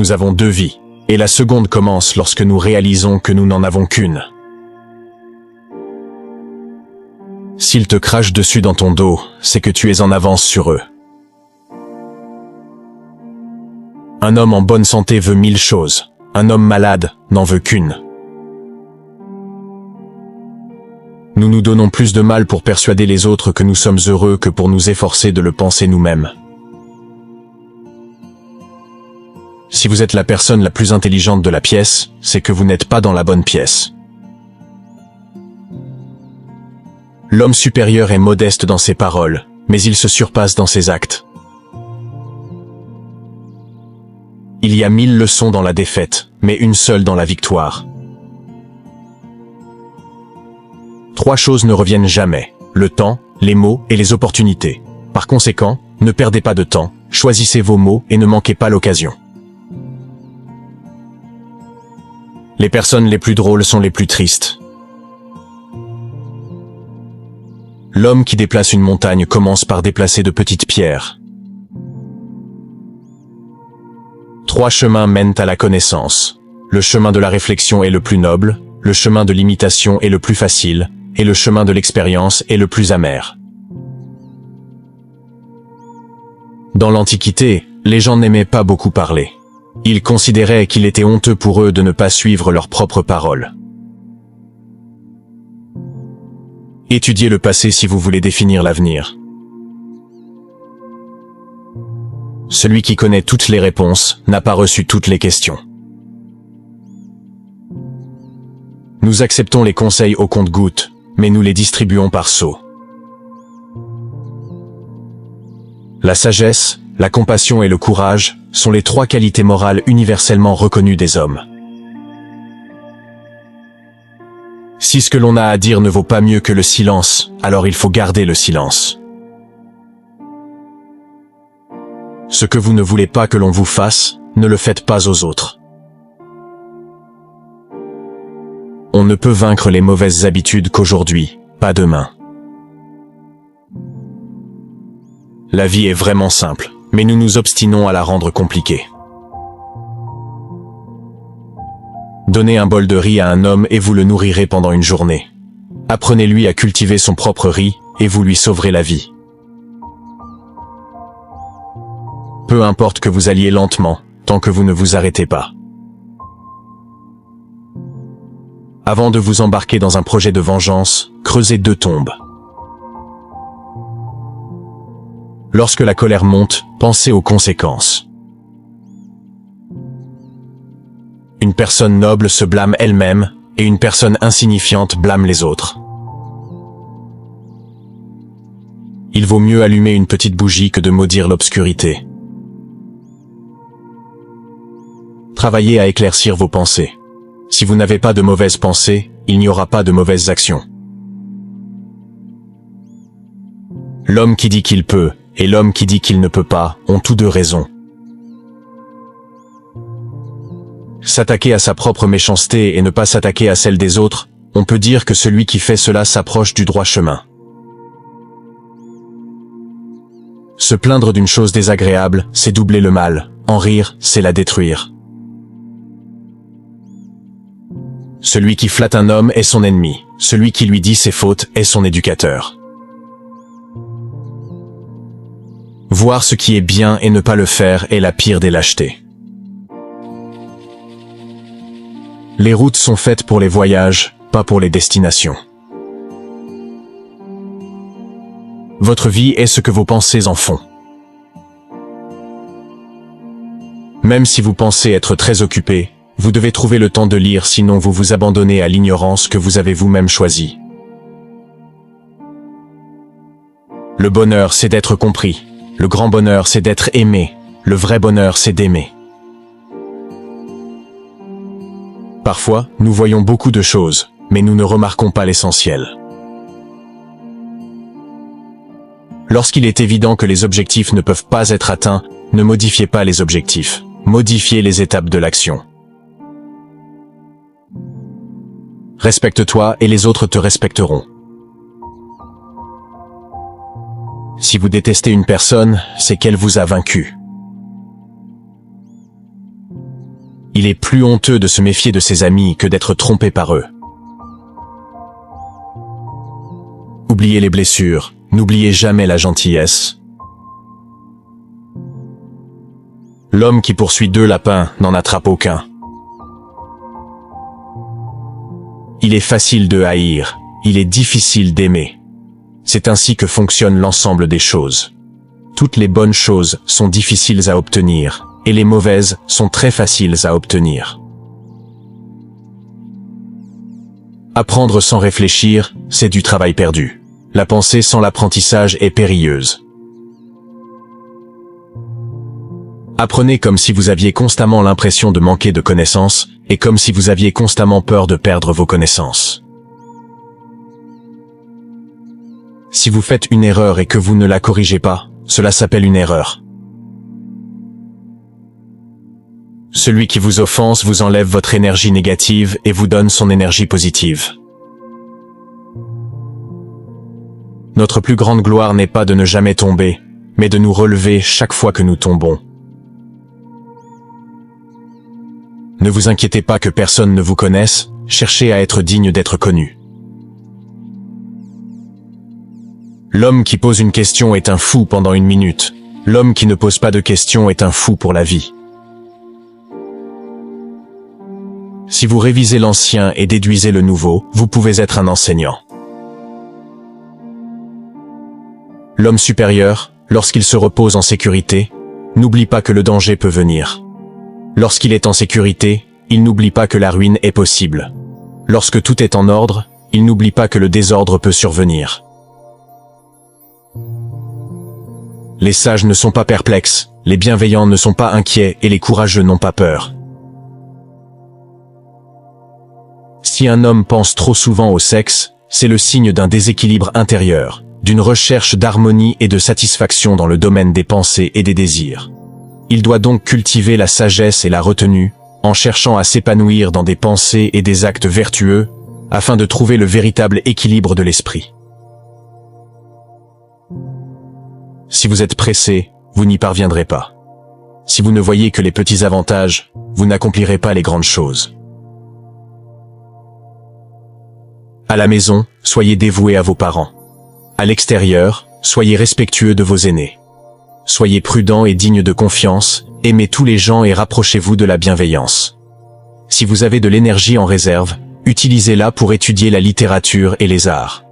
Nous avons deux vies, et la seconde commence lorsque nous réalisons que nous n'en avons qu'une. S'ils te crachent dessus dans ton dos, c'est que tu es en avance sur eux. Un homme en bonne santé veut 1000 choses. Un homme malade n'en veut qu'une. Nous nous donnons plus de mal pour persuader les autres que nous sommes heureux que pour nous efforcer de le penser nous-mêmes. Si vous êtes la personne la plus intelligente de la pièce, c'est que vous n'êtes pas dans la bonne pièce. L'homme supérieur est modeste dans ses paroles, mais il se surpasse dans ses actes. Il y a 1000 leçons dans la défaite, mais une seule dans la victoire. 3 choses ne reviennent jamais: le temps, les mots et les opportunités. Par conséquent, ne perdez pas de temps, choisissez vos mots et ne manquez pas l'occasion. Les personnes les plus drôles sont les plus tristes. L'homme qui déplace une montagne commence par déplacer de petites pierres. 3 chemins mènent à la connaissance. Le chemin de la réflexion est le plus noble, le chemin de l'imitation est le plus facile, et le chemin de l'expérience est le plus amer. Dans l'Antiquité, les gens n'aimaient pas beaucoup parler. Ils considéraient qu'il était honteux pour eux de ne pas suivre leurs propres paroles. Étudiez le passé si vous voulez définir l'avenir. Celui qui connaît toutes les réponses n'a pas reçu toutes les questions. Nous acceptons les conseils au compte-gouttes, mais nous les distribuons par seau. La sagesse, la compassion et le courage sont les 3 qualités morales universellement reconnues des hommes. Si ce que l'on a à dire ne vaut pas mieux que le silence, alors il faut garder le silence. Ce que vous ne voulez pas que l'on vous fasse, ne le faites pas aux autres. On ne peut vaincre les mauvaises habitudes qu'aujourd'hui, pas demain. La vie est vraiment simple, mais nous nous obstinons à la rendre compliquée. Donnez un bol de riz à un homme et vous le nourrirez pendant une journée. Apprenez-lui à cultiver son propre riz, et vous lui sauverez la vie. Peu importe que vous alliez lentement, tant que vous ne vous arrêtez pas. Avant de vous embarquer dans un projet de vengeance, creusez 2 tombes. Lorsque la colère monte, pensez aux conséquences. Une personne noble se blâme elle-même, et une personne insignifiante blâme les autres. Il vaut mieux allumer une petite bougie que de maudire l'obscurité. Travaillez à éclaircir vos pensées. Si vous n'avez pas de mauvaises pensées, il n'y aura pas de mauvaises actions. L'homme qui dit qu'il peut, et l'homme qui dit qu'il ne peut pas, ont tous 2 raison. S'attaquer à sa propre méchanceté et ne pas s'attaquer à celle des autres, on peut dire que celui qui fait cela s'approche du droit chemin. Se plaindre d'une chose désagréable, c'est doubler le mal. En rire, c'est la détruire. Celui qui flatte un homme est son ennemi. Celui qui lui dit ses fautes est son éducateur. Voir ce qui est bien et ne pas le faire est la pire des lâchetés. Les routes sont faites pour les voyages, pas pour les destinations. Votre vie est ce que vos pensées en font. Même si vous pensez être très occupé, vous devez trouver le temps de lire, sinon vous vous abandonnez à l'ignorance que vous avez vous-même choisie. Le bonheur, c'est d'être compris. Le grand bonheur, c'est d'être aimé. Le vrai bonheur, c'est d'aimer. Parfois, nous voyons beaucoup de choses, mais nous ne remarquons pas l'essentiel. Lorsqu'il est évident que les objectifs ne peuvent pas être atteints, ne modifiez pas les objectifs. Modifiez les étapes de l'action. Respecte-toi et les autres te respecteront. Si vous détestez une personne, c'est qu'elle vous a vaincu. Il est plus honteux de se méfier de ses amis que d'être trompé par eux. Oubliez les blessures, n'oubliez jamais la gentillesse. L'homme qui poursuit 2 lapins n'en attrape aucun. Il est facile de haïr, il est difficile d'aimer. C'est ainsi que fonctionne l'ensemble des choses. Toutes les bonnes choses sont difficiles à obtenir, et les mauvaises sont très faciles à obtenir. Apprendre sans réfléchir, c'est du travail perdu. La pensée sans l'apprentissage est périlleuse. Apprenez comme si vous aviez constamment l'impression de manquer de connaissances, et comme si vous aviez constamment peur de perdre vos connaissances. Si vous faites une erreur et que vous ne la corrigez pas, cela s'appelle une erreur. Celui qui vous offense vous enlève votre énergie négative et vous donne son énergie positive. Notre plus grande gloire n'est pas de ne jamais tomber, mais de nous relever chaque fois que nous tombons. Ne vous inquiétez pas que personne ne vous connaisse, cherchez à être digne d'être connu. L'homme qui pose une question est un fou pendant 1 minute. L'homme qui ne pose pas de questions est un fou pour la vie. Si vous révisez l'ancien et déduisez le nouveau, vous pouvez être un enseignant. L'homme supérieur, lorsqu'il se repose en sécurité, n'oublie pas que le danger peut venir. Lorsqu'il est en sécurité, il n'oublie pas que la ruine est possible. Lorsque tout est en ordre, il n'oublie pas que le désordre peut survenir. Les sages ne sont pas perplexes, les bienveillants ne sont pas inquiets et les courageux n'ont pas peur. Si un homme pense trop souvent au sexe, c'est le signe d'un déséquilibre intérieur, d'une recherche d'harmonie et de satisfaction dans le domaine des pensées et des désirs. Il doit donc cultiver la sagesse et la retenue, en cherchant à s'épanouir dans des pensées et des actes vertueux, afin de trouver le véritable équilibre de l'esprit. Si vous êtes pressé, vous n'y parviendrez pas. Si vous ne voyez que les petits avantages, vous n'accomplirez pas les grandes choses. À la maison, soyez dévoués à vos parents. À l'extérieur, soyez respectueux de vos aînés. Soyez prudents et dignes de confiance, aimez tous les gens et rapprochez-vous de la bienveillance. Si vous avez de l'énergie en réserve, utilisez-la pour étudier la littérature et les arts.